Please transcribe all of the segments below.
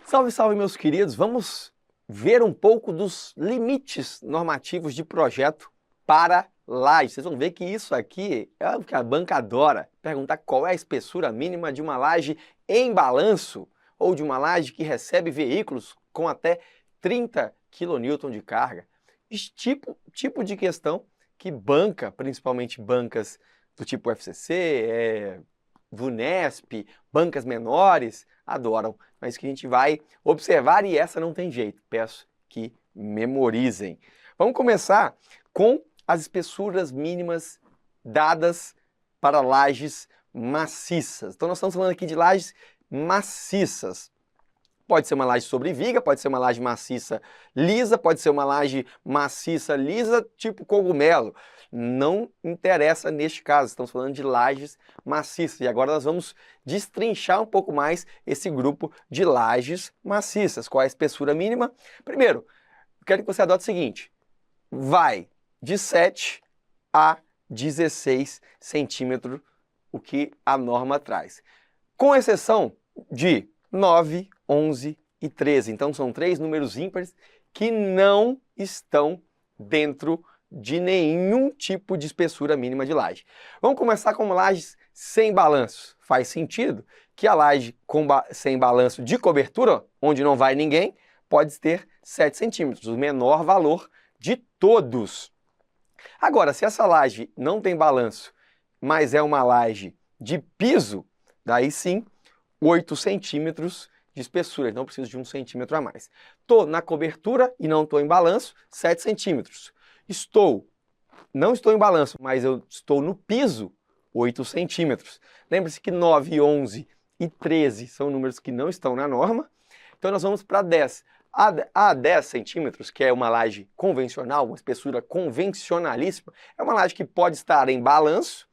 Salve, salve, meus queridos! Vamos ver um pouco dos limites normativos de projeto para laje. Vocês vão ver que isso aqui é o que a banca adora. Perguntar qual é a espessura mínima de uma laje em balanço ou de uma laje que recebe veículos com até 30 kN de carga. Esse tipo de questão que banca, principalmente bancas do tipo FCC, VUNESP, bancas menores, adoram, mas que a gente vai observar e essa não tem jeito. Peço que memorizem. Vamos começar com as espessuras mínimas dadas para lajes maciças. Então nós estamos falando aqui de lajes maciças. Pode ser uma laje sobre viga, pode ser uma laje maciça lisa, pode ser uma laje maciça lisa tipo cogumelo. Não interessa neste caso, estamos falando de lajes maciças. E agora nós vamos destrinchar um pouco mais esse grupo de lajes maciças. Qual é a espessura mínima? Primeiro, quero que você adote o seguinte, vai de 7 a 16 centímetros, o que a norma traz. Com exceção de 9, 11 e 13. Então são três números ímpares que não estão dentro de nenhum tipo de espessura mínima de laje. Vamos começar com lajes sem balanço. Faz sentido que a laje sem balanço de cobertura, onde não vai ninguém, pode ter 7 centímetros, o menor valor de todos. Agora, se essa laje não tem balanço, mas é uma laje de piso, daí sim, 8 centímetros de espessura, então preciso de 1 centímetro a mais. Estou na cobertura e não estou em balanço, 7 centímetros. Não estou em balanço, mas eu estou no piso, 8 centímetros. Lembre-se que 9, 11 e 13 são números que não estão na norma, então nós vamos para 10. A 10 centímetros, que é uma laje convencional, uma espessura convencionalíssima, é uma laje que pode estar em balanço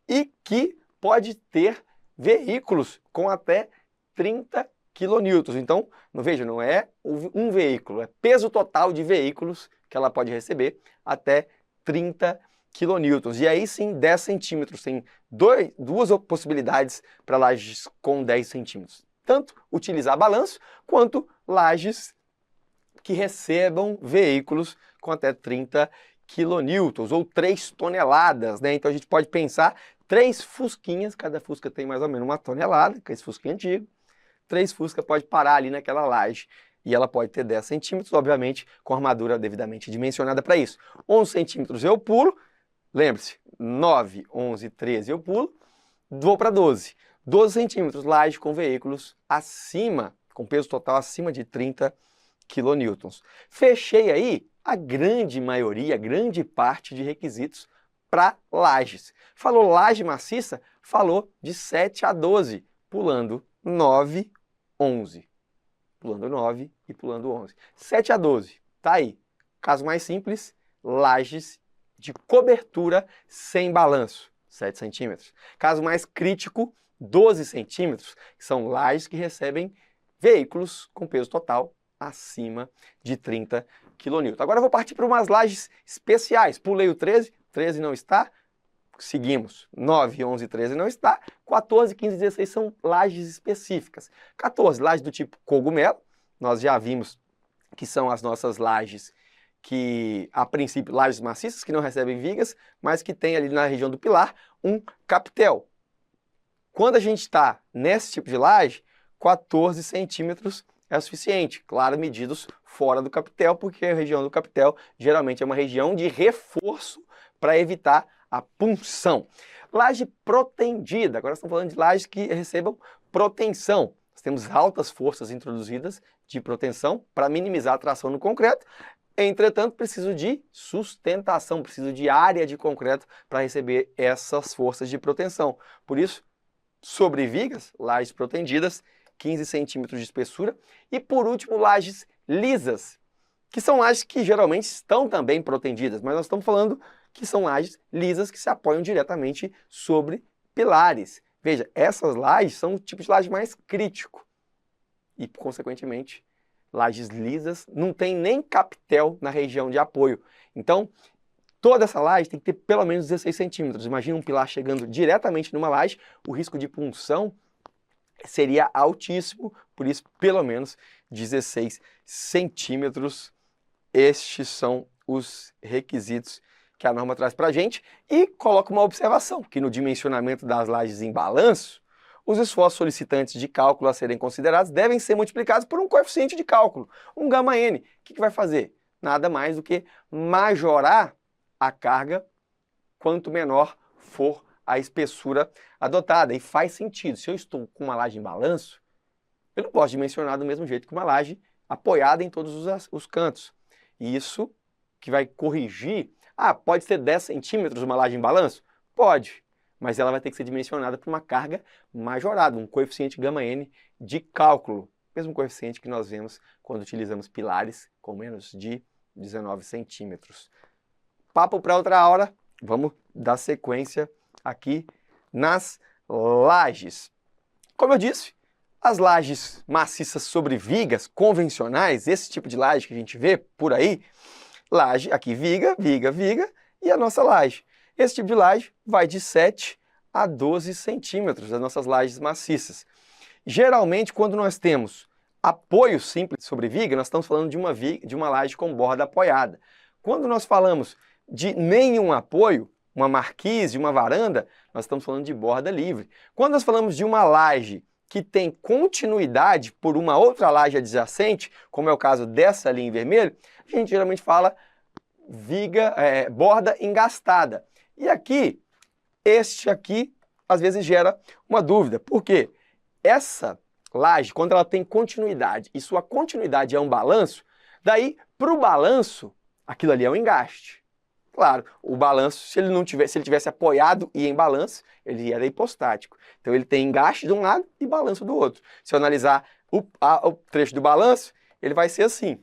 e que pode ter veículos com até 30 kN. Então, veja, não é um veículo, é peso total de veículos que ela pode receber até 30 kN. E aí sim, 10 centímetros. Tem duas possibilidades para lajes com 10 centímetros. Tanto utilizar balanço, quanto lajes que recebam veículos com até 30 kN, ou 3 toneladas, né? Então a gente pode pensar 3 fusquinhas, cada fusca tem mais ou menos 1 tonelada, que é esse fusquinha antigo. 3 fusca pode parar ali naquela laje e ela pode ter 10 centímetros, obviamente com armadura devidamente dimensionada para isso. 11 centímetros eu pulo, lembre-se, 9, 11, 13 eu pulo, vou para 12. 12 centímetros, laje com veículos acima, com peso total acima de 30 kN. Fechei aí a grande maioria, a grande parte de requisitos para lajes. Falou laje maciça, falou de 7 a 12, pulando 9, 11. Pulando 9 e pulando 11. 7 a 12, tá aí. Caso mais simples, lajes de cobertura sem balanço, 7 centímetros. Caso mais crítico, 12 centímetros, que são lajes que recebem veículos com peso total acima de 30 kN. Agora eu vou partir para umas lajes especiais. Pulei o 13, 13 não está. Seguimos, 9, 11, 13 não está, 14, 15, 16 são lajes específicas. 14, lajes do tipo cogumelo, nós já vimos que são as nossas lajes que, a princípio, lajes maciças, que não recebem vigas, mas que tem ali na região do pilar um capitel. Quando a gente está nesse tipo de laje, 14 centímetros é o suficiente, claro, medidos fora do capitel, porque a região do capitel geralmente é uma região de reforço para evitar a punção. Laje protendida, agora estamos falando de lajes que recebam proteção. Nós temos altas forças introduzidas de proteção para minimizar a tração no concreto. Entretanto, preciso de sustentação, preciso de área de concreto para receber essas forças de proteção. Por isso, sobre vigas, lajes protendidas, 15 centímetros de espessura. E por último, lajes lisas, que são lajes que geralmente estão também protendidas, mas nós estamos falando que são lajes lisas que se apoiam diretamente sobre pilares. Veja, essas lajes são o tipo de laje mais crítico e, consequentemente, lajes lisas não tem nem capitel na região de apoio. Então, toda essa laje tem que ter pelo menos 16 centímetros. Imagina um pilar chegando diretamente numa laje, o risco de punção seria altíssimo, por isso pelo menos 16 centímetros. Estes são os requisitos que a norma traz para a gente e coloca uma observação, que no dimensionamento das lajes em balanço, os esforços solicitantes de cálculo a serem considerados devem ser multiplicados por um coeficiente de cálculo, um γ-N. O que vai fazer? Nada mais do que majorar a carga quanto menor for a espessura adotada. E faz sentido. Se eu estou com uma laje em balanço, eu não posso dimensionar do mesmo jeito que uma laje apoiada em todos os cantos. E isso que vai corrigir... pode ser 10 centímetros uma laje em balanço? Pode, mas ela vai ter que ser dimensionada por uma carga majorada, um coeficiente γ-N de cálculo. Mesmo coeficiente que nós vemos quando utilizamos pilares com menos de 19 centímetros. Papo para outra hora, vamos dar sequência aqui nas lajes. Como eu disse, as lajes maciças sobre vigas convencionais, esse tipo de laje que a gente vê por aí, laje, aqui viga, viga, viga, e a nossa laje. Esse tipo de laje vai de 7 a 12 centímetros, as nossas lajes maciças. Geralmente, quando nós temos apoio simples sobre viga, nós estamos falando de uma laje com borda apoiada. Quando nós falamos de nenhum apoio, uma marquise, uma varanda, nós estamos falando de borda livre. Quando nós falamos de uma laje que tem continuidade por uma outra laje adjacente, como é o caso dessa ali em vermelho, a gente geralmente fala borda engastada. E aqui, este aqui, às vezes gera uma dúvida. Por quê? Essa laje, quando ela tem continuidade, e sua continuidade é um balanço, daí, para o balanço, aquilo ali é um engaste. Claro, o balanço, se ele tivesse apoiado e em balanço, ele era hipostático. Então ele tem engaste de um lado e balanço do outro. Se eu analisar o trecho do balanço, ele vai ser assim,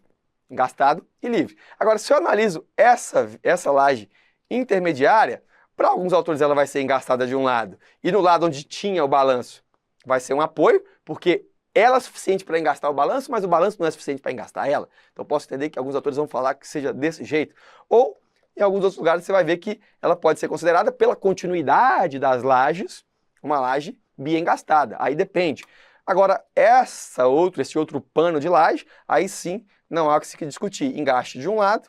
engastado e livre. Agora, se eu analiso essa laje intermediária, para alguns autores ela vai ser engastada de um lado, e no lado onde tinha o balanço vai ser um apoio, porque ela é suficiente para engastar o balanço, mas o balanço não é suficiente para engastar ela. Então posso entender que alguns autores vão falar que seja desse jeito. Ou em alguns outros lugares você vai ver que ela pode ser considerada pela continuidade das lajes, uma laje biengastada. Aí depende. Agora, esse outro pano de laje, aí sim não há o que se discutir. Engaste de um lado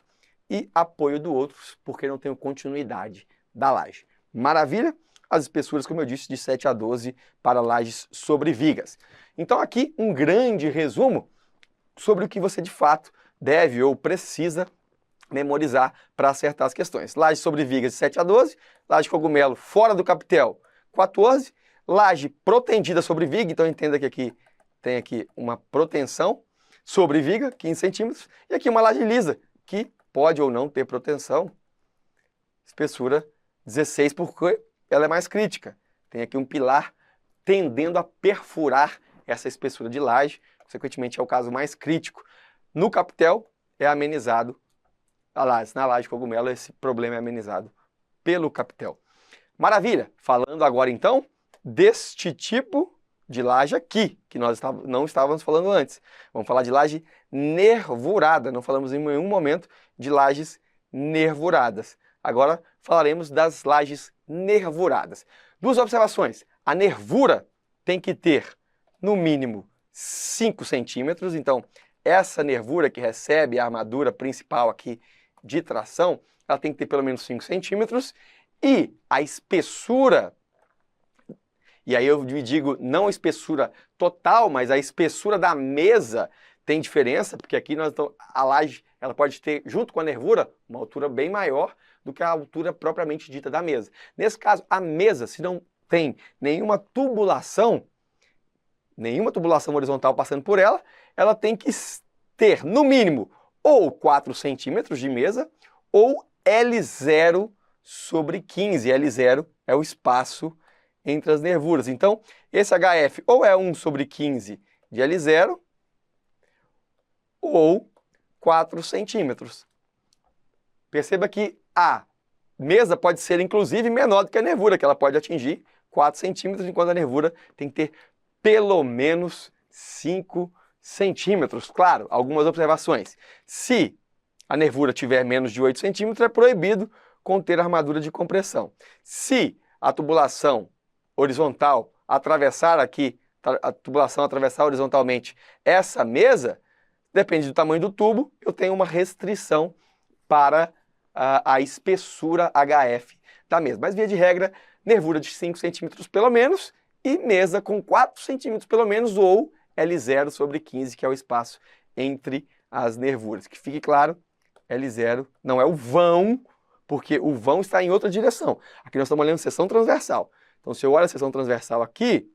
e apoio do outro, porque não tem continuidade da laje. Maravilha? As espessuras, como eu disse, de 7 a 12 para lajes sobre vigas. Então aqui um grande resumo sobre o que você de fato deve ou precisa memorizar para acertar as questões. Laje sobre vigas de 7 a 12, laje cogumelo fora do capitel 14, laje protendida sobre viga, então entenda que aqui tem aqui uma proteção sobre viga, 15 centímetros, e aqui uma laje lisa, que pode ou não ter proteção, espessura 16, porque ela é mais crítica. Tem aqui um pilar tendendo a perfurar essa espessura de laje, consequentemente é o caso mais crítico. No capitel é amenizado, na laje cogumelo esse problema é amenizado pelo capitel. Maravilha! Falando agora então deste tipo de laje aqui, que nós não estávamos falando antes. Vamos falar de laje nervurada, não falamos em nenhum momento de lajes nervuradas. Agora falaremos das lajes nervuradas. Duas observações. A nervura tem que ter, no mínimo, 5 centímetros. Então, essa nervura que recebe a armadura principal aqui de tração, ela tem que ter pelo menos 5 centímetros. E a espessura, e aí eu digo não a espessura total, mas a espessura da mesa tem diferença, porque aqui a laje ela pode ter, junto com a nervura, uma altura bem maior do que a altura propriamente dita da mesa. Nesse caso, a mesa, se não tem nenhuma tubulação horizontal passando por ela, ela tem que ter, no mínimo, ou 4 centímetros de mesa, ou L0 sobre 15. L0 é o espaço entre as nervuras. Então, esse HF ou é 1 sobre 15 de L0, ou 4 centímetros. Perceba que a mesa pode ser, inclusive, menor do que a nervura, que ela pode atingir 4 centímetros, enquanto a nervura tem que ter pelo menos 5 centímetros. Claro, algumas observações. Se a nervura tiver menos de 8 centímetros, é proibido conter armadura de compressão. Se a tubulação horizontal atravessar horizontalmente essa mesa, depende do tamanho do tubo, eu tenho uma restrição para a espessura HF da mesa. Mas, via de regra, nervura de 5 centímetros pelo menos e mesa com 4 centímetros pelo menos, ou L0/15, que é o espaço entre as nervuras. Que fique claro, L0 não é o vão, porque o vão está em outra direção. Aqui nós estamos olhando seção transversal. Então, se eu olho a seção transversal aqui,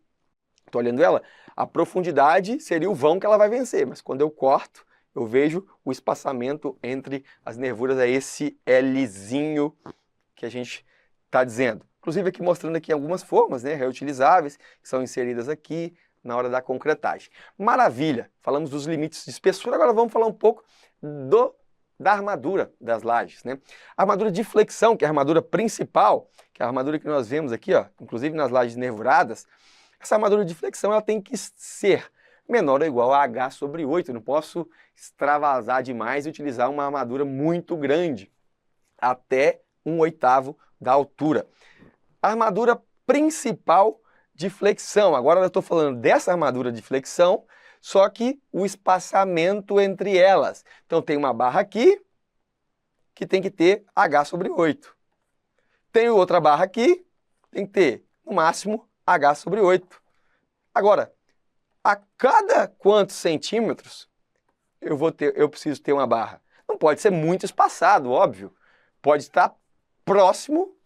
estou olhando ela, a profundidade seria o vão que ela vai vencer, mas quando eu corto, eu vejo o espaçamento entre as nervuras, é esse Lzinho que a gente está dizendo. Inclusive aqui mostrando aqui algumas formas, né, reutilizáveis, que são inseridas aqui na hora da concretagem. Maravilha! Falamos dos limites de espessura, agora vamos falar um pouco da armadura das lajes, né? A armadura de flexão, que é a armadura principal, que é a armadura que nós vemos aqui, ó, inclusive nas lajes nervuradas, essa armadura de flexão ela tem que ser menor ou igual a H/8. Eu não posso extravasar demais e utilizar uma armadura muito grande, até 1/8 da altura. A armadura principal de flexão. Agora eu estou falando dessa armadura de flexão, só que o espaçamento entre elas. Então tem uma barra aqui, que tem que ter H/8. Tem outra barra aqui, tem que ter, no máximo, H/8. Agora, a cada quantos centímetros eu preciso ter uma barra? Não pode ser muito espaçado, óbvio. Pode estar próximo,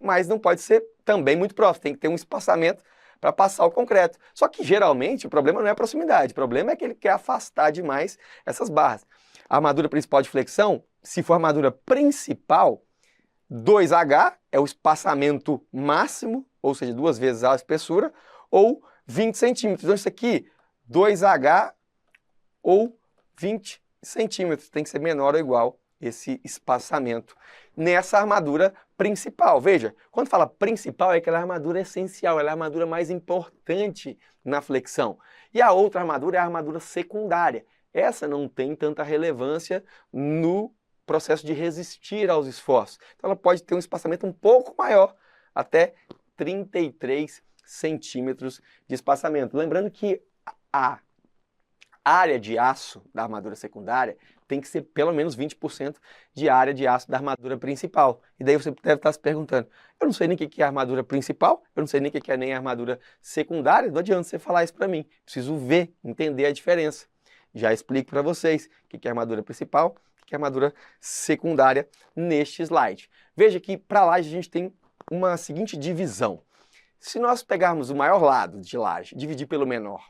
mas não pode ser também muito próximo. Tem que ter um espaçamento para passar o concreto. Só que, geralmente, o problema não é a proximidade. O problema é que ele quer afastar demais essas barras. A armadura principal de flexão, se for a armadura principal, 2H é o espaçamento máximo, ou seja, 2 vezes a espessura, ou 20 centímetros. Então, isso aqui, 2H ou 20 centímetros. Tem que ser menor ou igual esse espaçamento nessa armadura principal. Veja, quando fala principal, é aquela armadura essencial, ela é a armadura mais importante na flexão. E a outra armadura é a armadura secundária. Essa não tem tanta relevância no processo de resistir aos esforços. Então ela pode ter um espaçamento um pouco maior, até 33 centímetros de espaçamento. Lembrando que a área de aço da armadura secundária tem que ser pelo menos 20% de área de aço da armadura principal. E daí você deve estar se perguntando, eu não sei nem o que é a armadura principal, eu não sei nem o que é nem a armadura secundária, não adianta você falar isso para mim. Preciso ver, entender a diferença. Já explico para vocês o que é a armadura principal, o que é a armadura secundária neste slide. Veja que para laje a gente tem uma seguinte divisão. Se nós pegarmos o maior lado de laje, dividir pelo menor,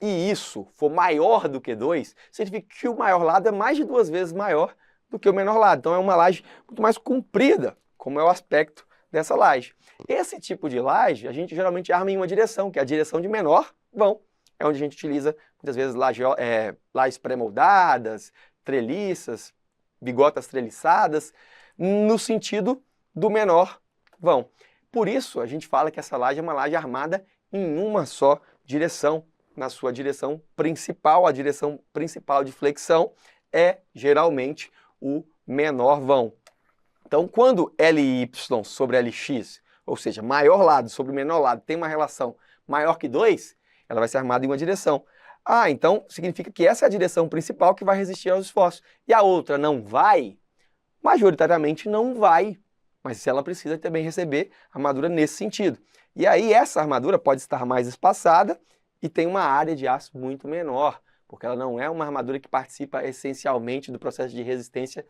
e isso for maior do que 2, significa que o maior lado é mais de 2 vezes maior do que o menor lado. Então é uma laje muito mais comprida, como é o aspecto dessa laje. Esse tipo de laje a gente geralmente arma em uma direção, que é a direção de menor vão. É onde a gente utiliza muitas vezes lajes pré-moldadas, treliças, bigotas treliçadas, no sentido do menor vão. Por isso a gente fala que essa laje é uma laje armada em uma só direção. Na sua direção principal, a direção principal de flexão é geralmente o menor vão. Então, quando LY sobre LX, ou seja, maior lado sobre menor lado, tem uma relação maior que 2, ela vai ser armada em uma direção. Ah, então significa que essa é a direção principal que vai resistir aos esforços. E a outra não vai? Majoritariamente não vai, mas ela precisa também receber armadura nesse sentido. E aí essa armadura pode estar mais espaçada e tem uma área de aço muito menor, porque ela não é uma armadura que participa essencialmente do processo de resistência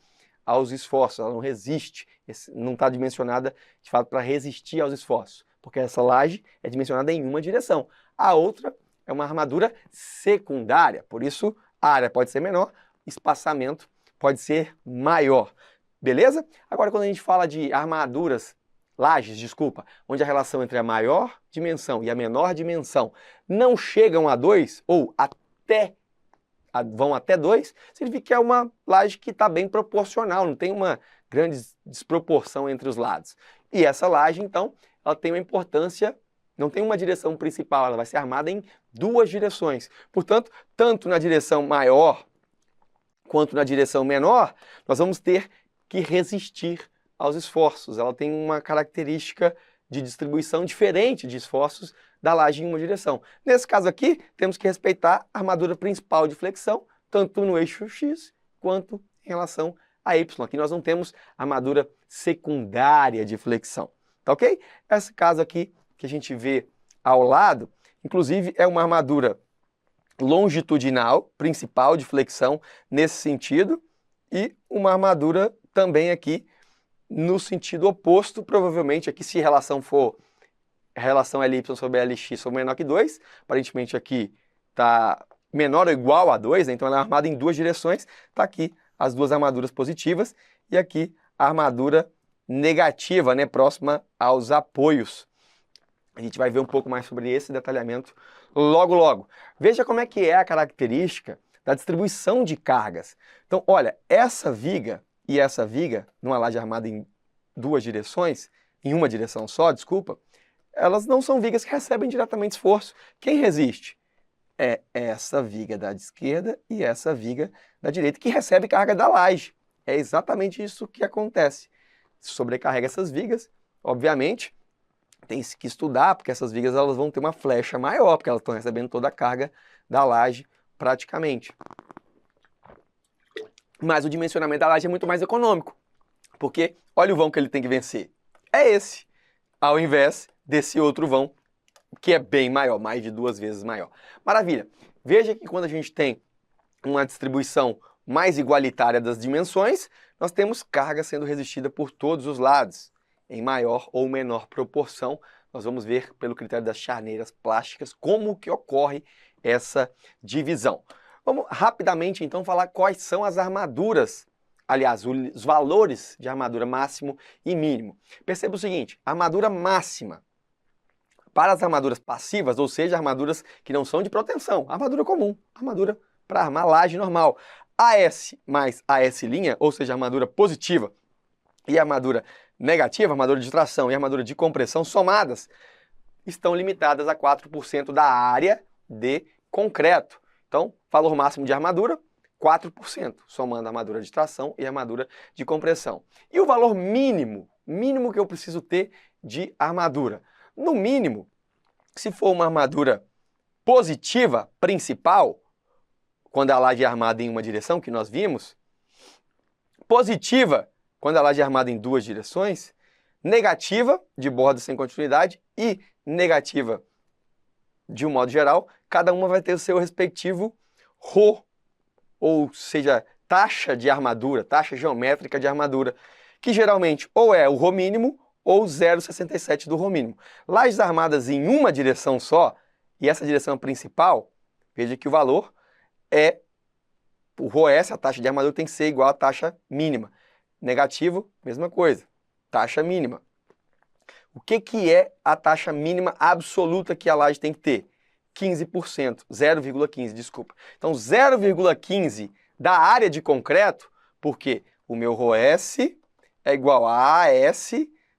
aos esforços. Ela não resiste, não está dimensionada de fato para resistir aos esforços, porque essa laje é dimensionada em uma direção. A outra é uma armadura secundária, por isso a área pode ser menor, espaçamento pode ser maior. Beleza? Agora, quando a gente fala de armaduras, lajes, desculpa, onde a relação entre a maior dimensão e a menor dimensão não chegam a 2, ou vão até 2, significa que é uma laje que está bem proporcional, não tem uma grande desproporção entre os lados. E essa laje, então, ela tem uma importância, não tem uma direção principal, ela vai ser armada em 2 direções. Portanto, tanto na direção maior quanto na direção menor, nós vamos ter que resistir aos esforços. Ela tem uma característica de distribuição diferente de esforços da laje em uma direção. Nesse caso aqui, temos que respeitar a armadura principal de flexão, tanto no eixo X quanto em relação a Y. Aqui nós não temos armadura secundária de flexão, tá ok? Esse caso aqui que a gente vê ao lado, inclusive é uma armadura longitudinal, principal de flexão nesse sentido, e uma armadura também aqui no sentido oposto, provavelmente aqui se a relação for a relação LY sobre LX for menor que 2, aparentemente aqui está menor ou igual a 2, né? Então ela é armada em duas direções, está aqui as duas armaduras positivas e aqui a armadura negativa, né, próxima aos apoios. A gente vai ver um pouco mais sobre esse detalhamento logo, logo. Veja como é que é a característica da distribuição de cargas. Então, olha, essa viga e essa viga, numa laje armada em duas direções, em uma direção só, desculpa, elas não são vigas que recebem diretamente esforço. Quem resiste? É essa viga da esquerda e essa viga da direita, que recebe carga da laje. É exatamente isso que acontece. Sobrecarrega essas vigas, obviamente, tem que estudar, porque essas vigas elas vão ter uma flecha maior, porque elas estão recebendo toda a carga da laje praticamente. Mas o dimensionamento da laje é muito mais econômico, porque olha o vão que ele tem que vencer. É esse, ao invés desse outro vão, que é bem maior, mais de 2 vezes maior. Maravilha! Veja que quando a gente tem uma distribuição mais igualitária das dimensões, nós temos carga sendo resistida por todos os lados, em maior ou menor proporção. Nós vamos ver pelo critério das charneiras plásticas como que ocorre essa divisão. Vamos rapidamente então falar quais são as armaduras, aliás, os valores de armadura máximo e mínimo. Perceba o seguinte, armadura máxima, para as armaduras passivas, ou seja, armaduras que não são de proteção, armadura comum, armadura para armar laje normal. AS mais AS', ou seja, armadura positiva e armadura negativa, armadura de tração e armadura de compressão somadas, estão limitadas a 4% da área de concreto. Então, valor máximo de armadura, 4%, somando a armadura de tração e a armadura de compressão. E o valor mínimo que eu preciso ter de armadura? No mínimo, se for uma armadura positiva, principal, quando a laje é armada em uma direção, que nós vimos, positiva, quando a laje é armada em duas direções, negativa, de borda sem continuidade, e negativa, de um modo geral, cada uma vai ter o seu respectivo Rho, ou seja, taxa de armadura, taxa geométrica de armadura, que geralmente ou é o Rho mínimo ou 0,67 do Rho mínimo. Lajes armadas em uma direção só, e essa direção principal, veja que o valor é o RhoS, a taxa de armadura tem que ser igual à taxa mínima. Negativo, mesma coisa, taxa mínima. O que é a taxa mínima absoluta que a laje tem que ter? 15%, 0,15, desculpa. Então 0,15 da área de concreto, porque o meu RhoS é igual a AS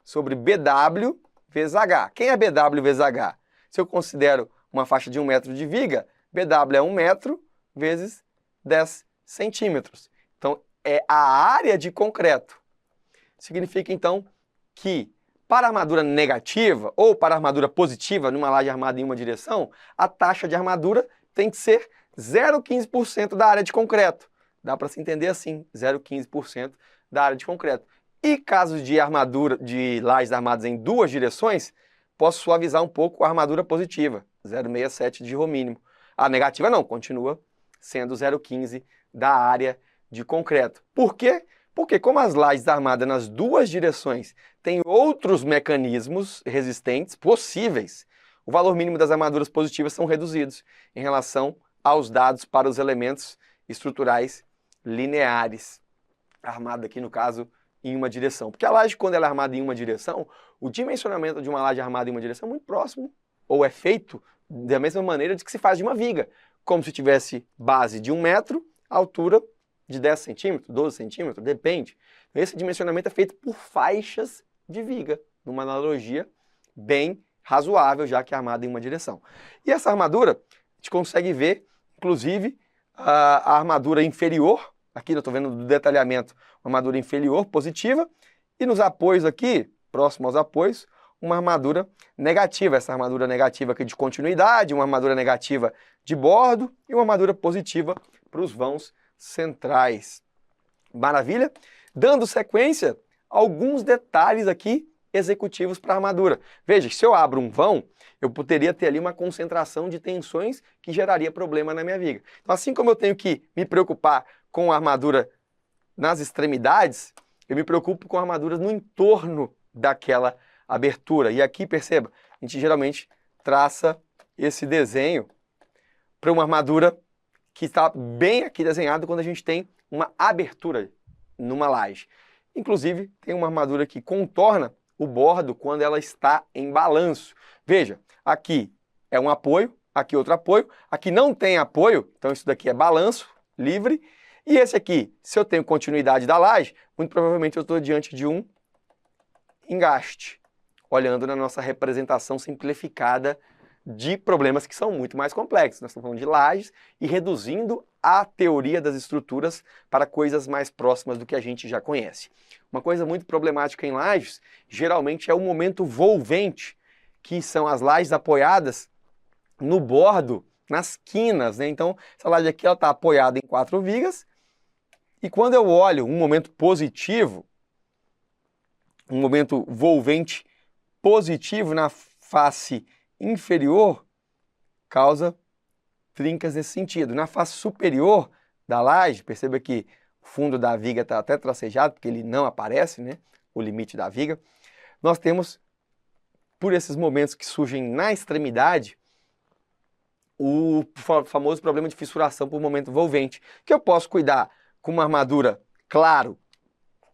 sobre BW vezes H. Quem é BW vezes H? Se eu considero uma faixa de 1 metro de viga, BW é 1 metro vezes 10 centímetros. Então, é a área de concreto. Significa, então, que para a armadura negativa ou para a armadura positiva, numa laje armada em uma direção, a taxa de armadura tem que ser 0,15% da área de concreto. Dá para se entender assim, 0,15% da área de concreto. E casos de armadura de lajes armadas em duas direções, posso suavizar um pouco a armadura positiva, 0,67 de Rho mínimo. A negativa não, continua sendo 0,15 da área de concreto. Por quê? Porque como as lajes armadas nas duas direções têm outros mecanismos resistentes possíveis, o valor mínimo das armaduras positivas são reduzidos em relação aos dados para os elementos estruturais lineares, armada aqui no caso em uma direção. Porque a laje, quando ela é armada em uma direção, o dimensionamento de uma laje armada em uma direção é muito próximo, ou é feito da mesma maneira de que se faz de uma viga, como se tivesse base de 1 metro, altura de 10 centímetros, 12 centímetros, depende. Esse dimensionamento é feito por faixas de viga, numa analogia bem razoável, já que é armada em uma direção. E essa armadura, a gente consegue ver, inclusive, a armadura inferior, aqui eu estou vendo do detalhamento, uma armadura inferior positiva, e nos apoios aqui, próximo aos apoios, uma armadura negativa. Essa armadura negativa aqui de continuidade, uma armadura negativa de bordo e uma armadura positiva para os vãos centrais. Maravilha? Dando sequência, alguns detalhes aqui executivos para a armadura. Veja, se eu abro um vão, eu poderia ter ali uma concentração de tensões que geraria problema na minha viga. Então, assim como eu tenho que me preocupar com a armadura nas extremidades, eu me preocupo com armaduras no entorno daquela abertura. E aqui, perceba, a gente geralmente traça esse desenho para uma armadura que está bem aqui desenhado quando a gente tem uma abertura numa laje. Inclusive, tem uma armadura que contorna o bordo quando ela está em balanço. Veja, aqui é um apoio, aqui outro apoio, aqui não tem apoio, então isso daqui é balanço livre, e esse aqui, se eu tenho continuidade da laje, muito provavelmente eu estou diante de um engaste, olhando na nossa representação simplificada de problemas que são muito mais complexos. Nós estamos falando de lajes e reduzindo a teoria das estruturas para coisas mais próximas do que a gente já conhece. Uma coisa muito problemática em lajes, geralmente é o momento volvente, que são as lajes apoiadas no bordo, nas quinas, né? Então, essa laje aqui está apoiada em 4 vigas, e quando eu olho um momento positivo, um momento volvente positivo na face inferior, causa trincas nesse sentido. Na face superior da laje, perceba que o fundo da viga está até tracejado, porque ele não aparece, né, o limite da viga. Nós temos, por esses momentos que surgem na extremidade, o famoso problema de fissuração por momento volvente, que eu posso cuidar com uma armadura, claro,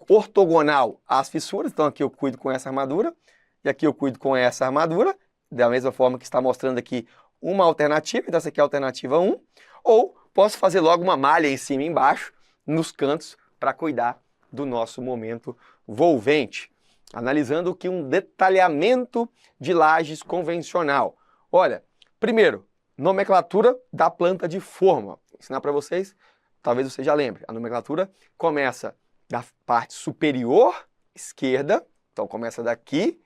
ortogonal às fissuras. Então aqui eu cuido com essa armadura, e aqui eu cuido com essa armadura, da mesma forma que está mostrando aqui uma alternativa, então essa aqui é a alternativa 1, ou posso fazer logo uma malha em cima e embaixo, nos cantos, para cuidar do nosso momento volvente. Analisando aqui um detalhamento de lajes convencional. Olha, primeiro, nomenclatura da planta de forma. Vou ensinar para vocês, talvez você já lembre. A nomenclatura começa da parte superior esquerda, então começa daqui,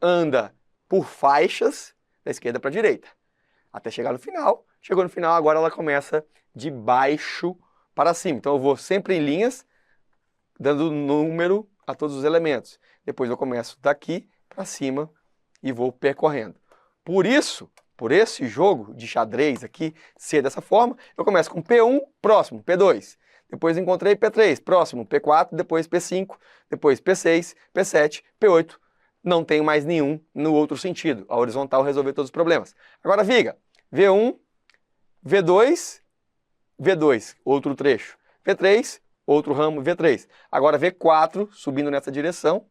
anda por faixas da esquerda para a direita, até chegar no final. Chegou no final, agora ela começa de baixo para cima. Então eu vou sempre em linhas, dando número a todos os elementos. Depois eu começo daqui para cima e vou percorrendo. Por isso, por esse jogo de xadrez aqui ser dessa forma, eu começo com P1, próximo, P2. Depois encontrei P3, próximo, P4, depois P5, depois P6, P7, P8. Não tenho mais nenhum no outro sentido. A horizontal resolveu todos os problemas. Agora viga, V1, V2, V2, outro trecho. V3, outro ramo, V3. Agora V4, subindo nessa direção.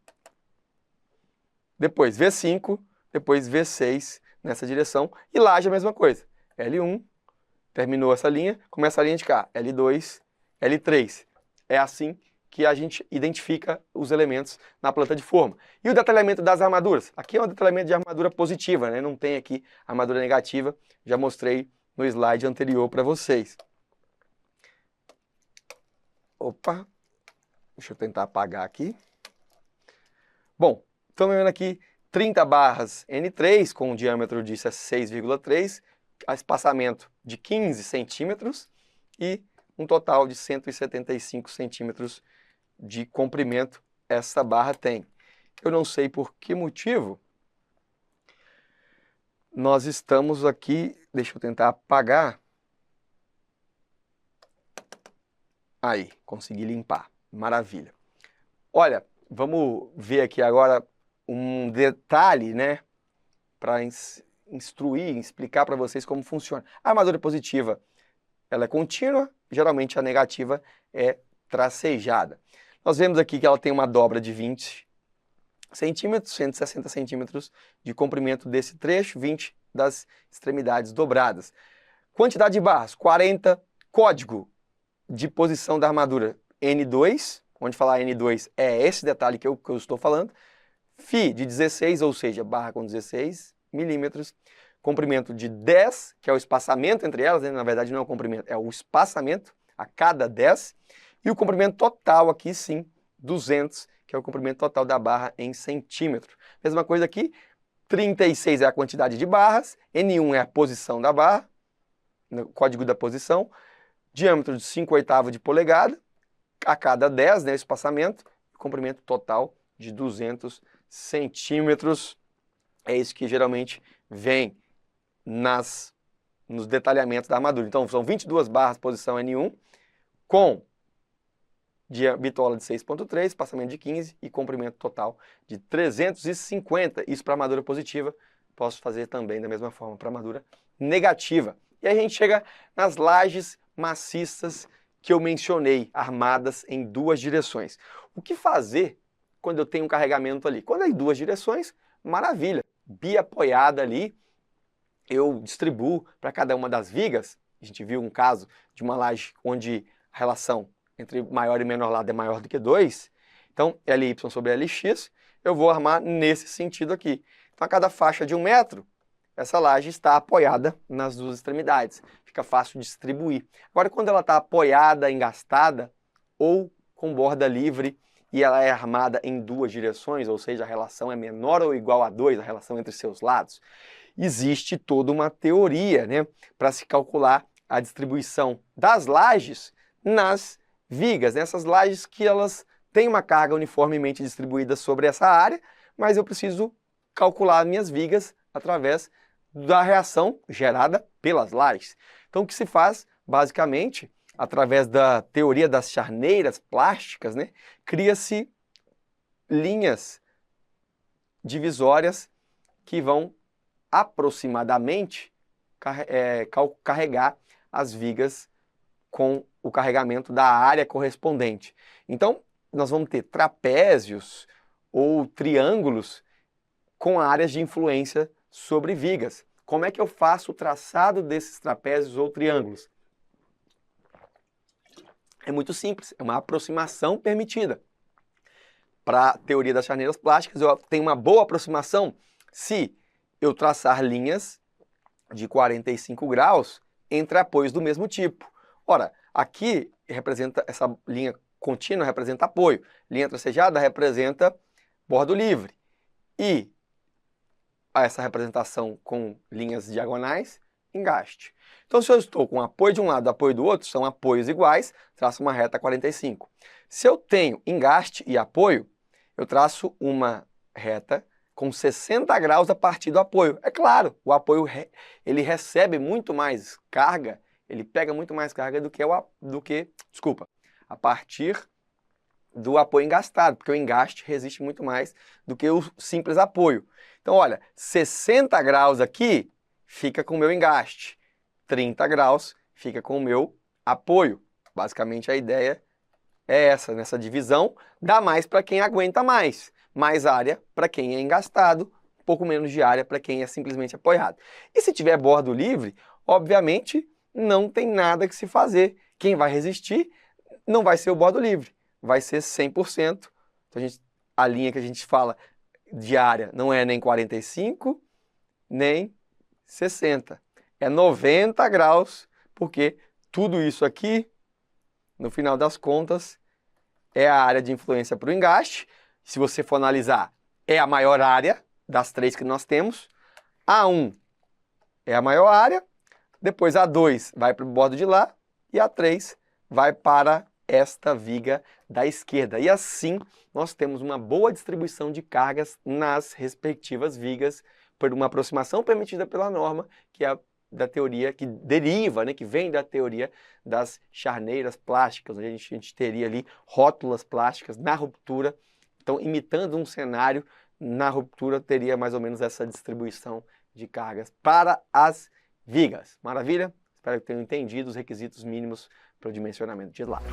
Depois V5, depois V6 nessa direção. E laje a mesma coisa. L1, terminou essa linha, começa a linha de cá. L2, L3. É assim que a gente identifica os elementos na planta de forma. E o detalhamento das armaduras? Aqui é um detalhamento de armadura positiva, né? Não tem aqui armadura negativa. Já mostrei no slide anterior para vocês. Opa, deixa eu tentar apagar aqui. Bom, estamos vendo aqui 30 barras N3 com um diâmetro de 6,3, espaçamento de 15 centímetros e um total de 175 centímetros de comprimento essa barra tem. Eu não sei por que motivo nós estamos aqui, deixa eu tentar apagar. Aí, consegui limpar, maravilha. Olha, vamos ver aqui agora um detalhe, né, para instruir, explicar para vocês como funciona. A armadura positiva, ela é contínua, geralmente a negativa é tracejada. Nós vemos aqui que ela tem uma dobra de 20 centímetros, 160 centímetros de comprimento desse trecho, 20 das extremidades dobradas. Quantidade de barras, 40. Código de posição da armadura, N2, onde falar N2 é esse detalhe que eu estou falando. Φ de 16, ou seja, barra com 16 milímetros. Comprimento de 10, que é o espaçamento entre elas, né? Na verdade não é o comprimento, é o espaçamento a cada 10. E o comprimento total aqui sim, 200, que é o comprimento total da barra em centímetro. Mesma coisa aqui, 36 é a quantidade de barras, N1 é a posição da barra, o código da posição, diâmetro de 5/8 de polegada, a cada 10, né, o espaçamento, comprimento total de 200 centímetros. É isso que geralmente vem nos detalhamentos da armadura. Então, são 22 barras, posição N1, com bitola de 6,3, espaçamento de 15 e comprimento total de 350. Isso para armadura positiva. Posso fazer também da mesma forma para armadura negativa. E aí a gente chega nas lajes maciças que eu mencionei, armadas em duas direções. O que fazer quando eu tenho um carregamento ali? Quando é em duas direções, maravilha. Biapoiada ali, eu distribuo para cada uma das vigas. A gente viu um caso de uma laje onde a relação entre maior e menor lado é maior do que 2. Então, LY sobre LX, eu vou armar nesse sentido aqui. Então, a cada faixa de 1 metro, essa laje está apoiada nas duas extremidades. Fica fácil de distribuir. Agora, quando ela está apoiada, engastada ou com borda livre e ela é armada em duas direções, ou seja, a relação é menor ou igual a 2, a relação entre seus lados, existe toda uma teoria, né, para se calcular a distribuição das lajes nas vigas. Essas lajes que elas têm uma carga uniformemente distribuída sobre essa área, mas eu preciso calcular minhas vigas através da reação gerada pelas lajes. Então, o que se faz, basicamente, através da teoria das charneiras plásticas, né, cria-se linhas divisórias que vão aproximadamente carregar as vigas com o carregamento da área correspondente. Então, nós vamos ter trapézios ou triângulos com áreas de influência sobre vigas. Como é que eu faço o traçado desses trapézios ou triângulos? É muito simples, é uma aproximação permitida. Para a teoria das charneiras plásticas, eu tenho uma boa aproximação se eu traçar linhas de 45 graus entre apoios do mesmo tipo. Ora, aqui representa essa linha contínua representa apoio, linha tracejada representa bordo livre. E essa representação com linhas diagonais, engaste. Então, se eu estou com apoio de um lado e apoio do outro, são apoios iguais, traço uma reta 45. Se eu tenho engaste e apoio, eu traço uma reta com 60 graus a partir do apoio. É claro, o apoio ele recebe muito mais carga, ele pega muito mais carga a partir do apoio engastado, porque o engaste resiste muito mais do que o simples apoio. Então, olha, 60 graus aqui fica com o meu engaste, 30 graus fica com o meu apoio. Basicamente a ideia é essa, nessa divisão, dá mais para quem aguenta mais área para quem é engastado, um pouco menos de área para quem é simplesmente apoiado. E se tiver bordo livre, obviamente não tem nada que se fazer. Quem vai resistir não vai ser o bordo livre, vai ser 100%. Então, a linha que a gente fala de área não é nem 45, nem 60. É 90 graus, porque tudo isso aqui, no final das contas, é a área de influência para o engaste. Se você for analisar, é a maior área das três que nós temos. A1 é a maior área, depois a 2 vai para o bordo de lá e a 3 vai para esta viga da esquerda. E assim nós temos uma boa distribuição de cargas nas respectivas vigas por uma aproximação permitida pela norma, que é da teoria que deriva, né, que vem da teoria das charneiras plásticas, onde a gente teria ali rótulas plásticas na ruptura. Então, imitando um cenário, na ruptura teria mais ou menos essa distribuição de cargas para as vigas. Maravilha? Espero que tenham entendido os requisitos mínimos para o dimensionamento de laje.